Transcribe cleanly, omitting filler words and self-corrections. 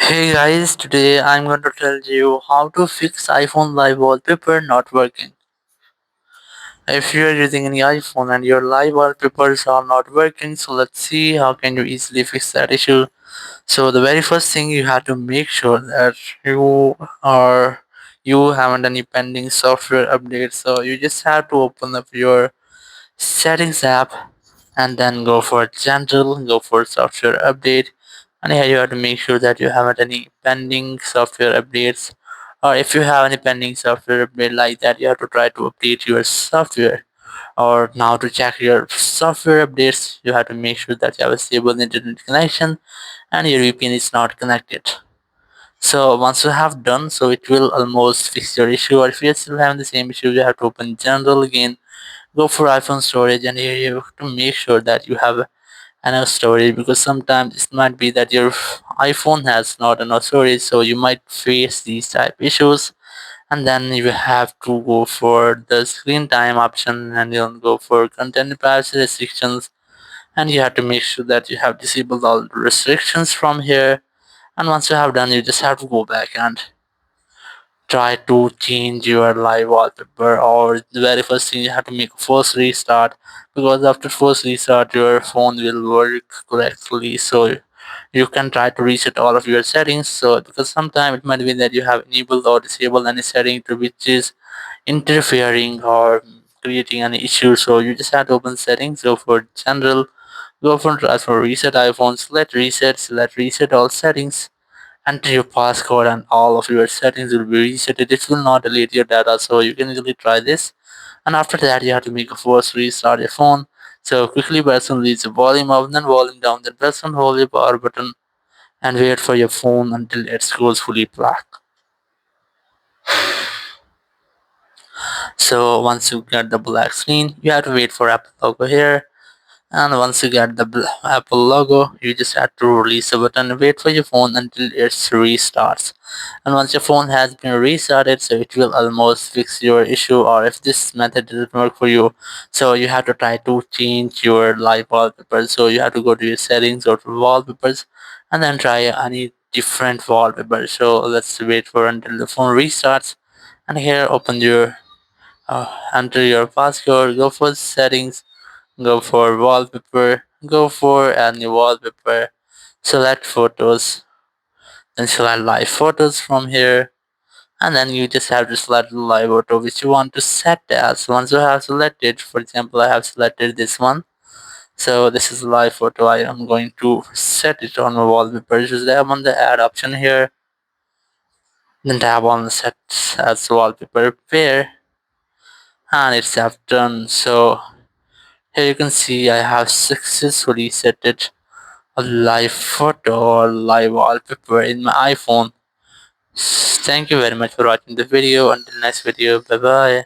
Hey guys, today I'm going to tell you how to fix iPhone live wallpaper not working. If you're using any iPhone and your live wallpapers are not working, so let's see how can you easily fix that issue. So the very first thing you have to make sure that are you haven't any pending software updates. So you just have to open up your settings app and then go for general, go for software update, and here you have to make sure that you haven't any pending software updates, or if you have any pending software update like that, you have to try to update your software. Or now to check your software updates, you have to make sure that you have a stable internet connection and your VPN is not connected. So once you have done so, it will almost fix your issue. Or if you're still having the same issue, you have to open general again, go for iPhone storage, and here you have to make sure that you have enough storage, because sometimes it might be that your iPhone has not enough storage, so you might face these type issues. And then you have to go for the screen time option, and you'll go for content privacy restrictions, and you have to make sure that you have disabled all the restrictions from here. And once you have done, you just have to go back and try to change your live wallpaper. Or the very first thing, you have to make a first restart, because after first restart your phone will work correctly. So you can try to reset all of your settings, so because sometimes it might be that you have enabled or disabled any setting to which is interfering or creating any issue. So you just have to open settings, go for general, go for transfer reset iPhone, select reset all settings, enter your passcode, and all of your settings will be reset. It will not delete your data, so you can easily try this. And after that, you have to make a force restart your phone. So quickly press and release the volume up, then volume down, then press and hold your power button and wait for your phone until it goes fully black. So once you get the black screen, you have to wait for Apple logo here. And once you get the Apple logo, you just have to release the button and wait for your phone until it restarts. And once your phone has been restarted, so it will almost fix your issue. Or if this method doesn't work for you, so you have to try to change your live wallpaper. So you have to go to your settings or to wallpapers and then try any different wallpaper. So let's wait for until the phone restarts. And here open your enter your passcode, go for settings, go for wallpaper, go for any wallpaper, select photos, then select live photos from here, and then you just have to select the live photo which you want to set as. Once you have selected, for example, I have selected this one, so this is a live photo. I am going to set it on my wallpaper. Just tap on the add option here, then tap on the set as wallpaper pair, and it's have done. So here you can see I have successfully set it a live photo or live wallpaper in my iPhone. Thank you very much for watching the video. Until next video, bye bye.